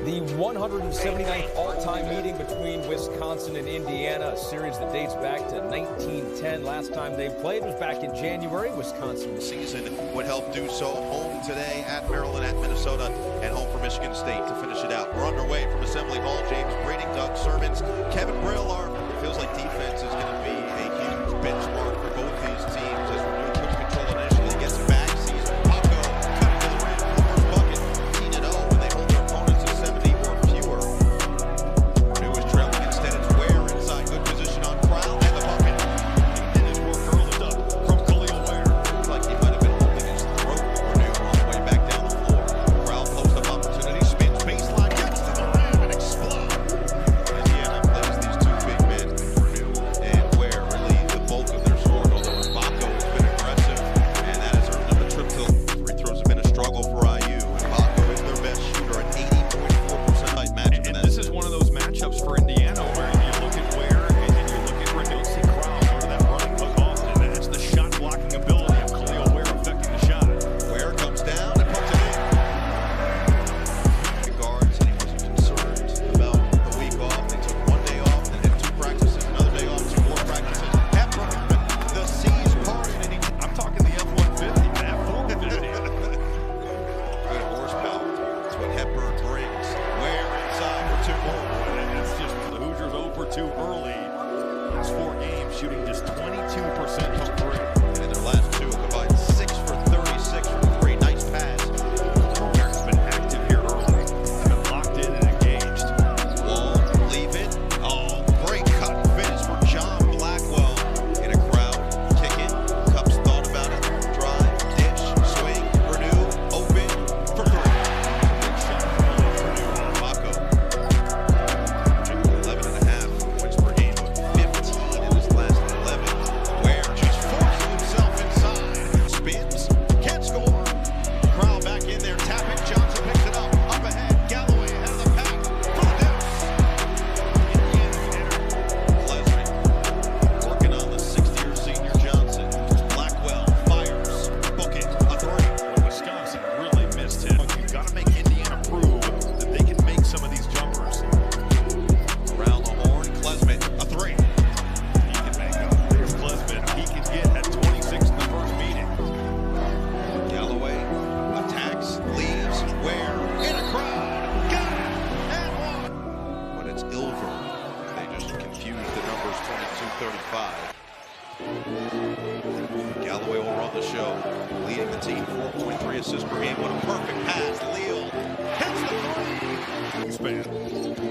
The 179th all-time meeting between Wisconsin and Indiana, a series that dates back to 1910. Last time they played was back in January. Wisconsin season would help do so. Home today at Maryland, at Minnesota, and home for Michigan State to finish it out. We're underway from Assembly Hall. James Brading, Doug Sermons, Kevin Braillard. It feels like defense is going to be a huge benchmark for both these teams as Renew puts control initially, gets it back, sees Paco cutting to the rim for the first bucket. 18-0 when they hold their opponents to 70 or fewer. Renew is trailing instead. It's Ware inside, good position on Crowell and the bucket. And his work early up from Khalil Ware. Looks like he might have been holding his throat. Renew on the way back down the floor. Crowell post up opportunity, spins baseline, gets to the rim and explodes. Indiana plays these two big men, Renew and Ware, really the bulk of their scoring. Although Mbako has been aggressive, and that has earned him a trip to free throws have been a struggle for IU. Mbako is their best shooter at 80.4% night matchup. And this is one of those matchups for Indiana where you look at Ware and you look at Renew, see Crowell go to that running hook often. That's the shot blocking ability of Khalil Ware affecting the shot. Ware comes down and puts it in. The guards, and he wasn't concerned about the week off. They took one day off, then had two practices, another day off, two more practices. Hepburn, the seas parted, and I'm talking the F-150, the F-450. good horsepower. That's what Hepburn brings. Ware inside for two more. And it's just the Hoosiers over too early. Last 4 games shooting just 22% from 3. And in their last two, combined 6 for 36 from 3. Nice pass. Ware's been active here early. Been locked in and engaged. Wall, leave it. Oh, great cut finish for John Blackwell in a crowd. Kick it. Cups thought about it. Drive, dish, swing, Renew, open for 3. Big shot early for Renew. Paco. 11.5 points per game, but 15 in his last 11. Ware just forcing himself inside. Spins, can't score. Crowell back in there, tapping. Johnson picks it up. Up ahead, Galloway ahead of the pack for the deuce. Leslie working on the 60-year senior Johnson. Blackwell fires, book it, a 3. Wisconsin really missed him. You've got to make Indiana prove that they can make some of these jumpers. Around the horn, Klesmit, a 3. He can make them. There's Klesmit. He can get at 26 in the first meeting. Galloway attacks, leaves, Ware in a crowd, got it, and one. But it's Ilver. They just confused the numbers, 22-35. Galloway will run the show, leading the team, 4.3 assists per game. What a perfect pass, Leal hits the 3. Span.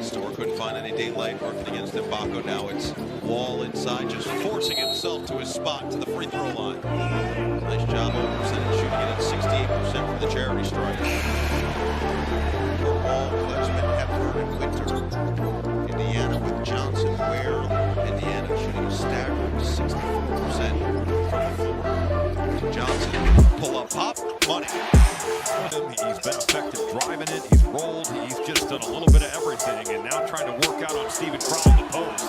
Store couldn't find any daylight working against Mbako. Now it's Wall inside, just forcing himself to his spot to the free throw line. Nice job over percentage shooting it at 68% from the charity stripe. For Wall, Klesmit, Hepburn, and Winter. Indiana with Johnson, Ware. Indiana shooting a staggering 64% from the floor. Johnson, pull up, pop, money. He's been effective driving it. He's rolled. He's just done a little bit of everything, and now trying to work out on Steven Crowell in the post.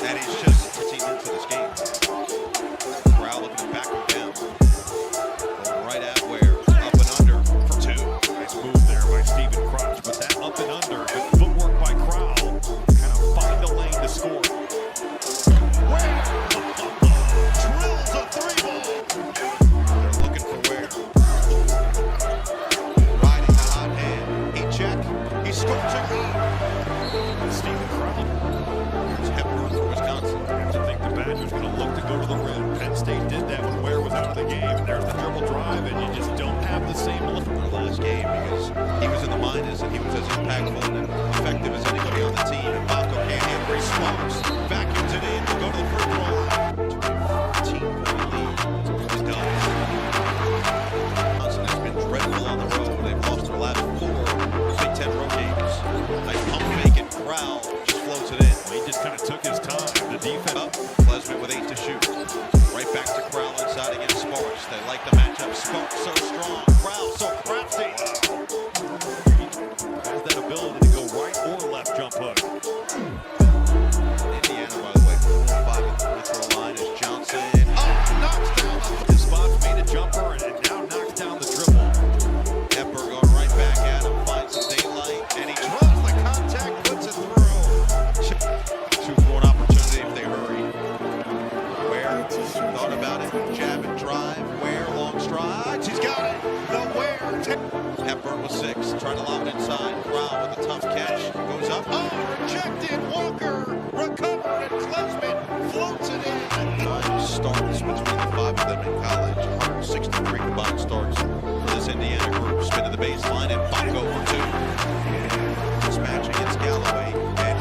And he's just 15 into this game. Crowell looking to back him down. Going right at Ware. Up and under for 2. Nice move there by Steven Crotch, but that up and under, good footwork by Crowell. Kind of find a lane to score. Ware drills a 3-ball. They're looking for Ware. Riding the hot hand. He check. He scores it. Steven Crowell. Here's Hepburn for Wisconsin. I have to think the Badgers going to look to go to the rim. Penn State did that when Ware was out of the game. There's the dribble drive, and you just don't have the same look. Their last game because he was in the minors and he was as impactful and effective as anybody on the team. And Paco can't handle it. He smokes. Vacuums it in. Will go to the free throw line. 14-point lead. He's done. Wisconsin has been dreadful on the road. They've lost their last 4 Big Ten road games. Nice pump fake and Crowell just floats it in. He just kind of took his time. The defense. Up. Klesmit with 8 to shoot. Right back to Crowell inside against Sparks. They like the matchup. Sparks so strong. Crowell so crafty. Has baseline, and Baco for two. This match against Galloway. And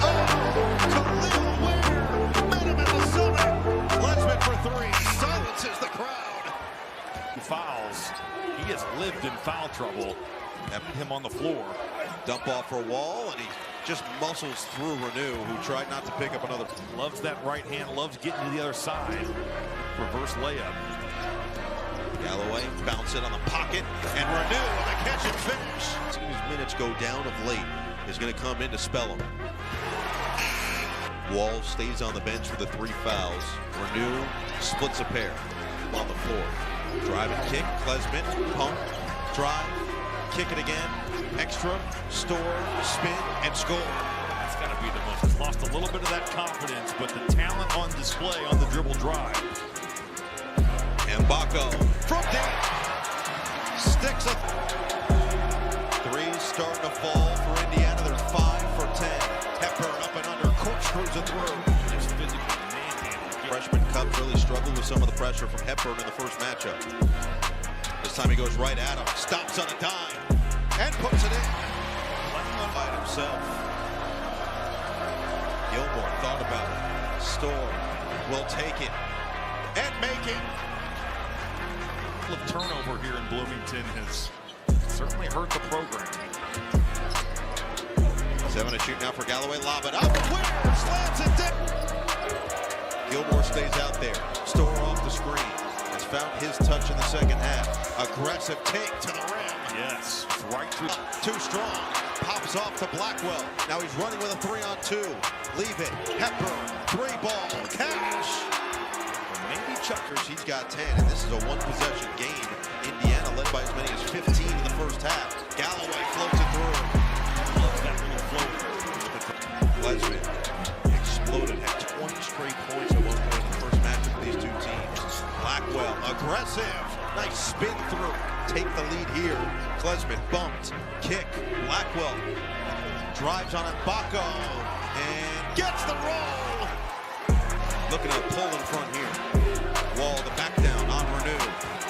Khalil Ware met him in the center. Klesmit for three. Silences the crowd. Fouls. He has lived in foul trouble. Having him on the floor. Dump off for Wall, and he just muscles through Renew, who tried not to pick up another. Loves that right hand, loves getting to the other side. Reverse layup. Galloway bounce it on the pocket, and Renew with a catch and finish. Seeing his minutes go down of late is going to come in to spell him. Wall stays on the bench for the three fouls. Renew splits a pair on the floor. Drive and kick, Klesmit, pump, drive, kick it again, extra, store, spin, and score. That's got to be the most. He's lost a little bit of that confidence, but the talent on display on the dribble drive. And Baco from deep sticks a three starting to fall for Indiana. They're 5 for 10. Hepburn up and under, corkscrews it through. Just physically manhandled. Freshman Cubs really struggled with some of the pressure from Hepburn in the first matchup. This time he goes right at him, stops on a dime, and puts it in. By himself. Gilmore thought about it. Storr will take it and make it. The turnover here in Bloomington has certainly hurt the program. 7 to shoot now for Galloway. Lob it up. Ware slams it down. Gilmore stays out there. Storr off the screen. Has found his touch in the second half. Aggressive take to the rim. Yes, right through. Too strong. Pops off to Blackwell. Now he's running with a 3-on-2. Leave it. Hepburn. 3-ball. Cash. Maybe Chuckers. He's got 10, and this is a one-possession game. Indiana led by as many as 15 in the first half. Galloway floats it through. Loves that little float. Klesmit exploded. Had 20 straight points at one point in the first matchup of these two teams. Blackwell, aggressive. Nice spin through. Take the lead here. Klesmit bumped. Kick. Blackwell drives on it. Baco and gets the roll. Looking at a pull in front here. Wall, the back down on Renew.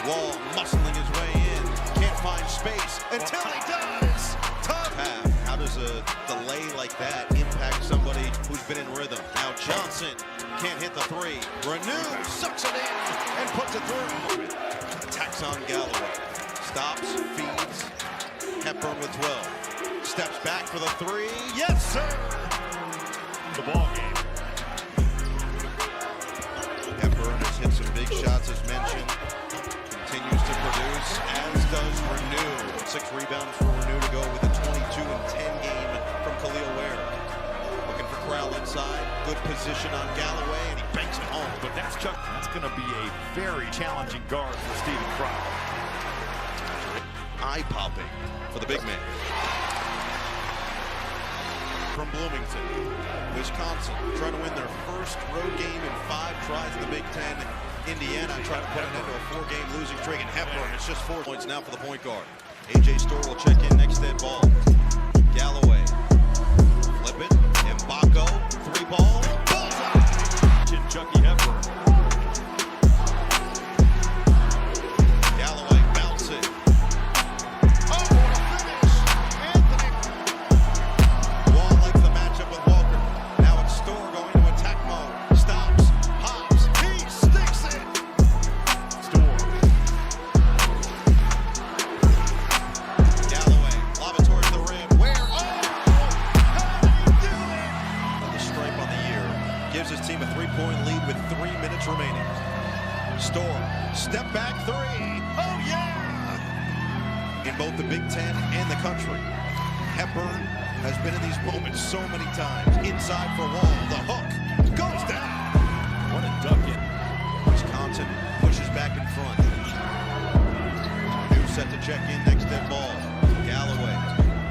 Wall muscling his way in. Can't find space until he does. Tough half. How does a delay like that impact somebody who's been in rhythm? Now Johnson can't hit the three. Renew sucks it in and puts it through. Attacks on Galloway. Stops, feeds. Hepburn with 12. Steps back for the three. Yes, sir. The ball game. Hepburn has hit some big shots as mentioned. Continues to produce, as does Renew. 6 rebounds for Renew to go with a 22-10 game from Khalil Ware. Looking for Crowell inside. Good position on Galloway, and he banks it home. But that's going to be a very challenging guard for Steven Crowell. Eye-popping for the big man. From Bloomington, Wisconsin, trying to win their first road game in 5 tries in the Big Ten. Indiana trying to put an end to a 4-game losing streak, and Hepburn, it's just 4 points now for the point guard. A.J. Storr will check in next dead ball. Galloway, flip it, and Baco, 3-ball, bullseye! Chucky Hepburn. Galloway bounce it. Oh, what a finish! Anthony. Wall likes the matchup with Walker. Now it's Storr going to attack mode. Stops, hops, he sticks it. Storr. Galloway, lob it towards the rim. Where? Oh! How did he do it? The stripe on the year gives his team a 3-point lead with 3 minutes remaining. Storr, step back 3. Oh, yeah! In both the Big Ten and the country, Hepburn has been in these moments so many times. Inside for Wall, the hook goes down. What a duck-in. Wisconsin pushes back in front. New set to check in next dead ball. Galloway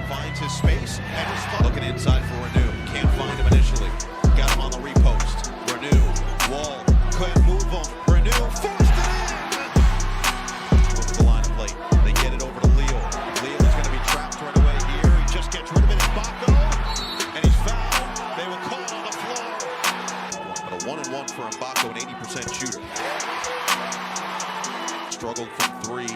finds his space and responds. Looking inside for Renew. Can't find him initially. Got him on the repost. Renew. Wall couldn't move him. Renew forced it in. Over the line of play. They get it over to Leal. Leal is going to be trapped right away here. He just gets rid of it. It's Baco. And he's fouled. They will call it on the floor. But a 1-and-1 for Baco, an 80% shooter. Struggled from 3.